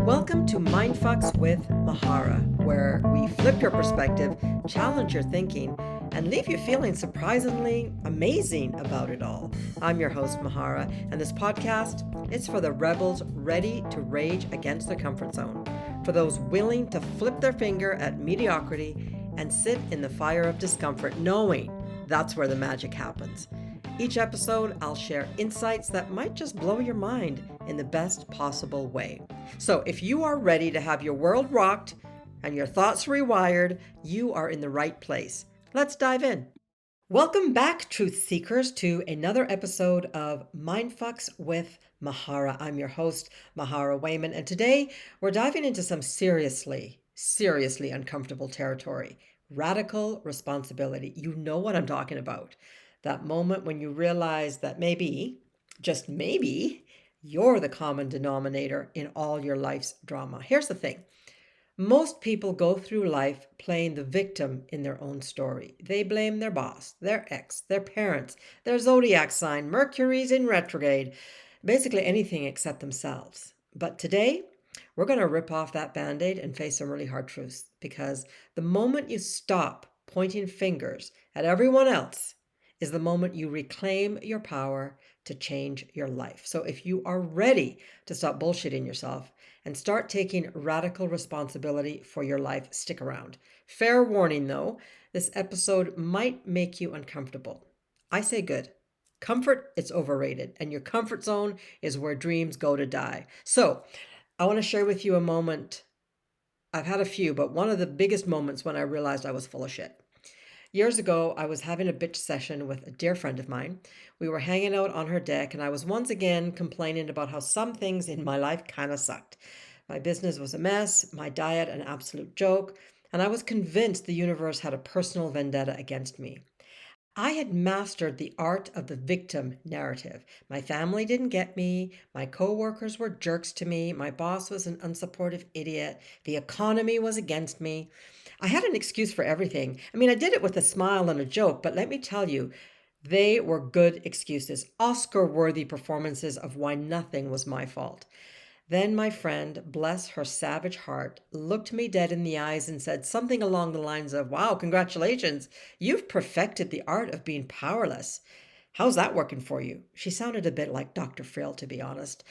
Welcome to Mindfucks with Mahara, where we flip your perspective, challenge your thinking, and leave you feeling surprisingly amazing about it all. I'm your host, Mahara, and this podcast is for the rebels ready to rage against their comfort zone, for those willing to flip their finger at mediocrity and sit in the fire of discomfort, knowing that's where the magic happens. Each episode, I'll share insights that might just blow your mind in the best possible way. So if you are ready to have your world rocked and your thoughts rewired, you are in the right place. Let's dive in. Welcome back, truth seekers, to another episode of Mindfucks with Mahara. I'm your host, Mahara Wayman, and today we're diving into some seriously uncomfortable territory. Radical responsibility. You know what I'm talking about. That moment when you realize that maybe, just maybe, you're the common denominator in all your life's drama. Here's the thing. Most people go through life playing the victim in their own story. They blame their boss, their ex, their parents, their zodiac sign, Mercury's in retrograde, basically anything except themselves. But today, we're going to rip off that Band-Aid and face some really hard truths, because the moment you stop pointing fingers at everyone else is the moment you reclaim your power to change your life. So if you are ready to stop bullshitting yourself and start taking radical responsibility for your life, stick around. Fair warning though, this episode might make you uncomfortable. I say good. Comfort, it's overrated, and your comfort zone is where dreams go to die. So I want to share with you a moment. I've had a few, but one of the biggest moments when I realized I was full of shit. Years ago, I was having a bitch session with a dear friend of mine. We were hanging out on her deck, and I was once again complaining about how some things in my life kind of sucked. My business was a mess, my diet an absolute joke, and I was convinced the universe had a personal vendetta against me. I had mastered the art of the victim narrative. My family didn't get me, my coworkers were jerks to me, my boss was an unsupportive idiot, the economy was against me. I had an excuse for everything. I mean, I did it with a smile and a joke, but let me tell you, they were good excuses, Oscar-worthy performances of why nothing was my fault. Then my friend, bless her savage heart, looked me dead in the eyes and said something along the lines of, "Wow, congratulations. You've perfected the art of being powerless. How's that working for you?" She sounded a bit like Dr. Phil, to be honest.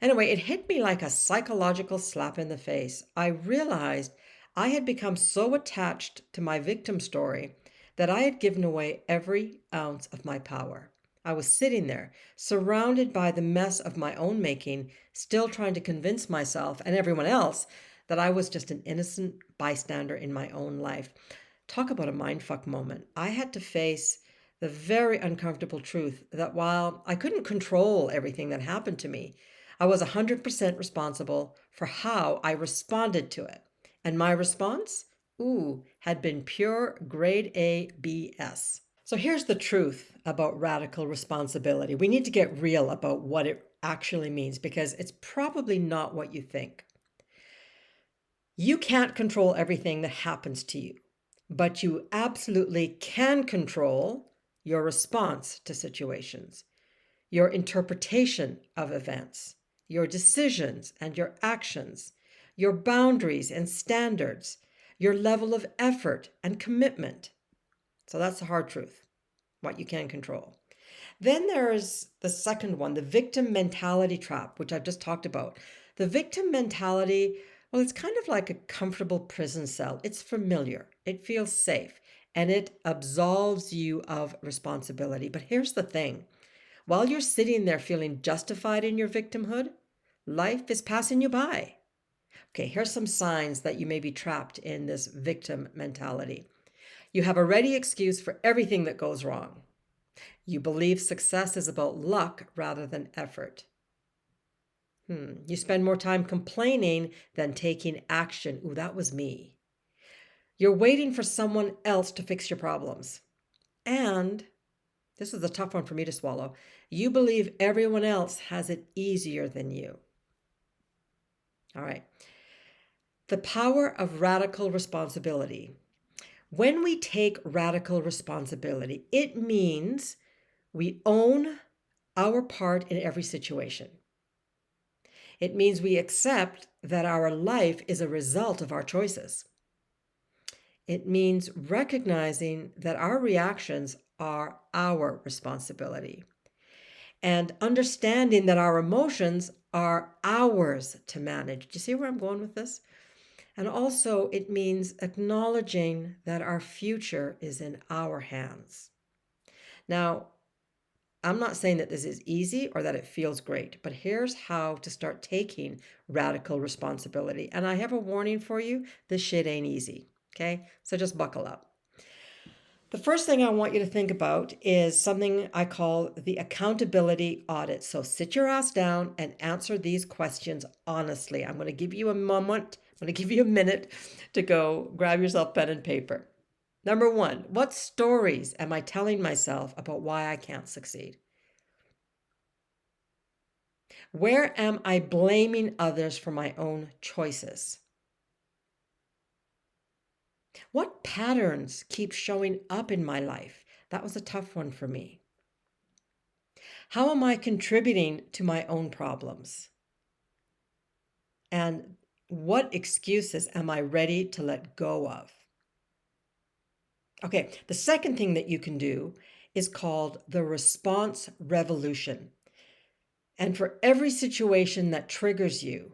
Anyway, it hit me like a psychological slap in the face. I realized I had become so attached to my victim story that I had given away every ounce of my power. I was sitting there, surrounded by the mess of my own making, still trying to convince myself and everyone else that I was just an innocent bystander in my own life. Talk about a mindfuck moment. I had to face the very uncomfortable truth that while I couldn't control everything that happened to me, I was 100% responsible for how I responded to it. And my response? Had been pure grade A BS. So here's the truth about radical responsibility. We need to get real about what it actually means, because it's probably not what you think. You can't control everything that happens to you, but you absolutely can control your response to situations, your interpretation of events, your decisions and your actions, your boundaries and standards, your level of effort and commitment. So that's the hard truth, what you can control. Then there's the second one, the victim mentality trap, which I've just talked about. The victim mentality, well, it's kind of like a comfortable prison cell. It's familiar, it feels safe, and it absolves you of responsibility. But here's the thing. While you're sitting there feeling justified in your victimhood, life is passing you by. Okay, here's some signs that you may be trapped in this victim mentality. You have a ready excuse for everything that goes wrong. You believe success is about luck rather than effort. You spend more time complaining than taking action. That was me. You're waiting for someone else to fix your problems. And this is a tough one for me to swallow. You believe everyone else has it easier than you. All right. The power of radical responsibility. When we take radical responsibility, it means we own our part in every situation. It means we accept that our life is a result of our choices. It means recognizing that our reactions are our responsibility and understanding that our emotions are ours to manage. Do you see where I'm going with this? And also, it means acknowledging that our future is in our hands. Now, I'm not saying that this is easy or that it feels great, but here's how to start taking radical responsibility. And I have a warning for you, this shit ain't easy. Okay? So just buckle up. The first thing I want you to think about is something I call the accountability audit. So sit your ass down and answer these questions honestly. I'm going to give you a moment, I'm going to give you a minute to go grab yourself pen and paper. Number one, what stories am I telling myself about why I can't succeed? Where am I blaming others for my own choices? What patterns keep showing up in my life? That was a tough one for me. How am I contributing to my own problems? And what excuses am I ready to let go of? Okay, the second thing that you can do is called the response revolution. And for every situation that triggers you,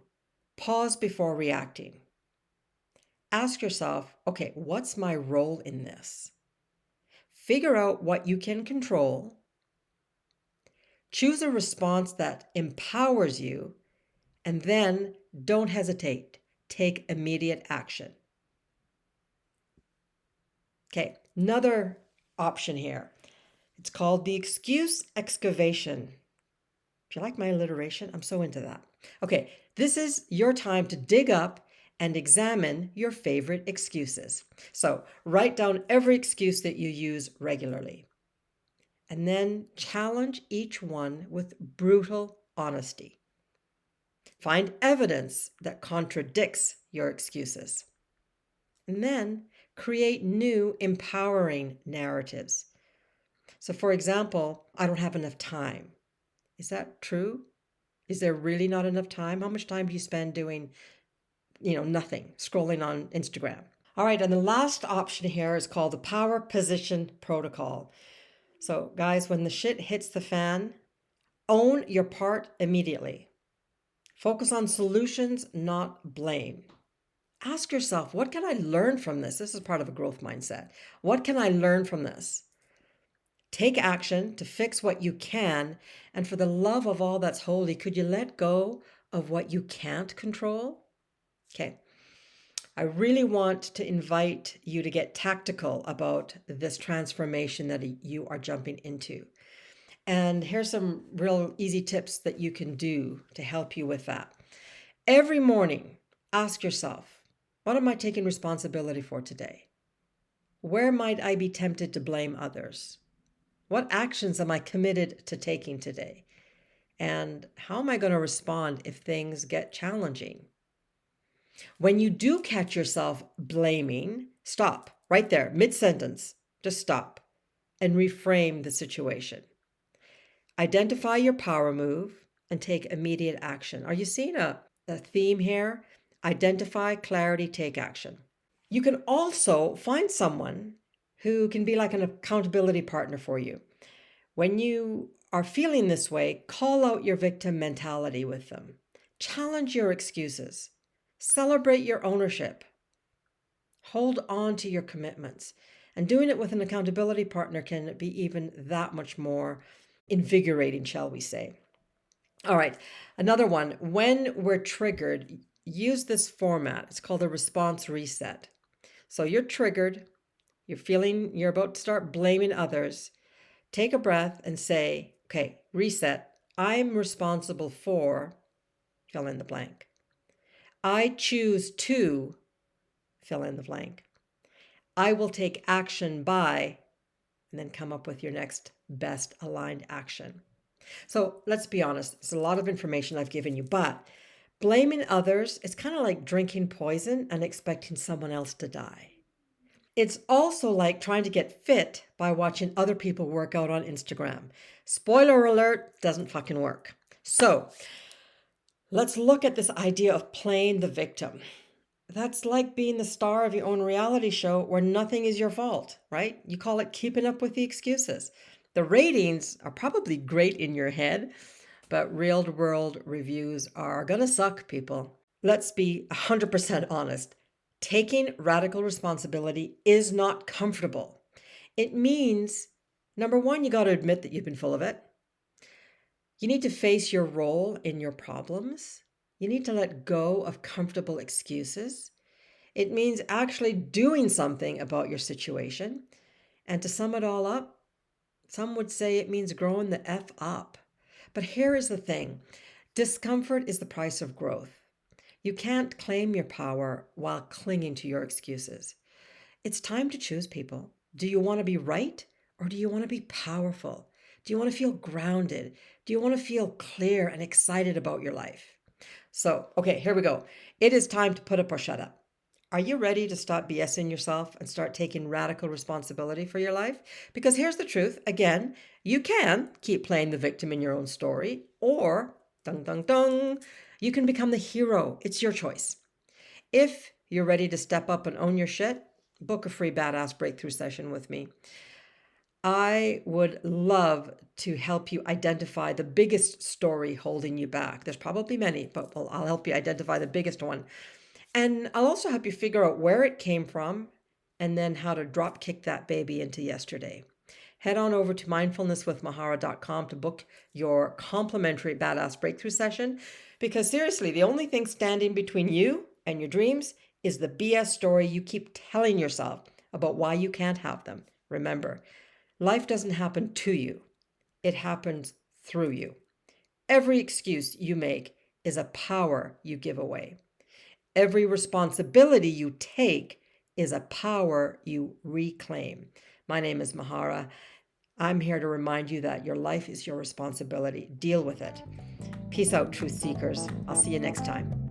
pause before reacting. Ask yourself, okay, what's my role in this? Figure out what you can control. Choose a response that empowers you, and then don't hesitate. Take immediate action. Okay, another option here. It's called the excuse excavation. Do you like my alliteration? I'm so into that. Okay, this is your time to dig up and examine your favorite excuses. So write down every excuse that you use regularly. And then challenge each one with brutal honesty. Find evidence that contradicts your excuses. And then create new empowering narratives. So, for example, I don't have enough time. Is that true? Is there really not enough time? How much time do you spend doing, nothing, scrolling on Instagram? All right, and the last option here is called the power position protocol. So, guys, when the shit hits the fan, own your part immediately. Focus on solutions, not blame. Ask yourself, what can I learn from this? This is part of a growth mindset. What can I learn from this? Take action to fix what you can. And for the love of all that's holy, could you let go of what you can't control? Okay. I really want to invite you to get tactical about this transformation that you are jumping into. And here's some real easy tips that you can do to help you with that. Every morning, ask yourself, what am I taking responsibility for today? Where might I be tempted to blame others? What actions am I committed to taking today? And how am I going to respond if things get challenging? When you do catch yourself blaming, stop right there, mid-sentence. Just stop and reframe the situation. Identify your power move and take immediate action. Are you seeing a theme here? Identify, clarity, take action. You can also find someone who can be like an accountability partner for you. When you are feeling this way, call out your victim mentality with them. Challenge your excuses. Celebrate your ownership. Hold on to your commitments. And doing it with an accountability partner can be even that much more invigorating, shall we say. All right, another one. When we're triggered, use this format. It's called a response reset. So you're triggered, you're about to start blaming others. Take a breath and say, okay, reset. I'm responsible for, fill in the blank. I choose to, fill in the blank. I will take action by, and then come up with your next best aligned action. So let's be honest, it's a lot of information I've given you, but blaming others is kind of like drinking poison and expecting someone else to die. It's also like trying to get fit by watching other people work out on Instagram. Spoiler alert, doesn't fucking work. So Let's look at this idea of playing the victim. That's like being the star of your own reality show where nothing is your fault, right? You call it keeping up with the excuses. The ratings are probably great in your head, but real world reviews are going to suck, people. Let's be 100% honest. Taking radical responsibility is not comfortable. It means, number one, you got to admit that you've been full of it. You need to face your role in your problems. You need to let go of comfortable excuses. It means actually doing something about your situation. And to sum it all up, some would say it means growing the F up. But here is the thing, discomfort is the price of growth. You can't claim your power while clinging to your excuses. It's time to choose, people. Do you want to be right or do you want to be powerful? Do you want to feel grounded? Do you want to feel clear and excited about your life? So, okay, here we go. It is time to put up or shut up. Are you ready to stop BSing yourself and start taking radical responsibility for your life? Because here's the truth. Again, you can keep playing the victim in your own story, or, dun dun dun, you can become the hero. It's your choice. If you're ready to step up and own your shit, book a free badass breakthrough session with me. I would love to help you identify the biggest story holding you back. There's probably many, but I'll help you identify the biggest one. And I'll also help you figure out where it came from and then how to drop kick that baby into yesterday. Head on over to mindfulnesswithmahara.com to book your complimentary badass breakthrough session, because seriously, the only thing standing between you and your dreams is the BS story you keep telling yourself about why you can't have them. Remember, life doesn't happen to you. It happens through you. Every excuse you make is a power you give away. Every responsibility you take is a power you reclaim. My name is Mahara. I'm here to remind you that your life is your responsibility. Deal with it. Peace out, truth seekers. I'll see you next time.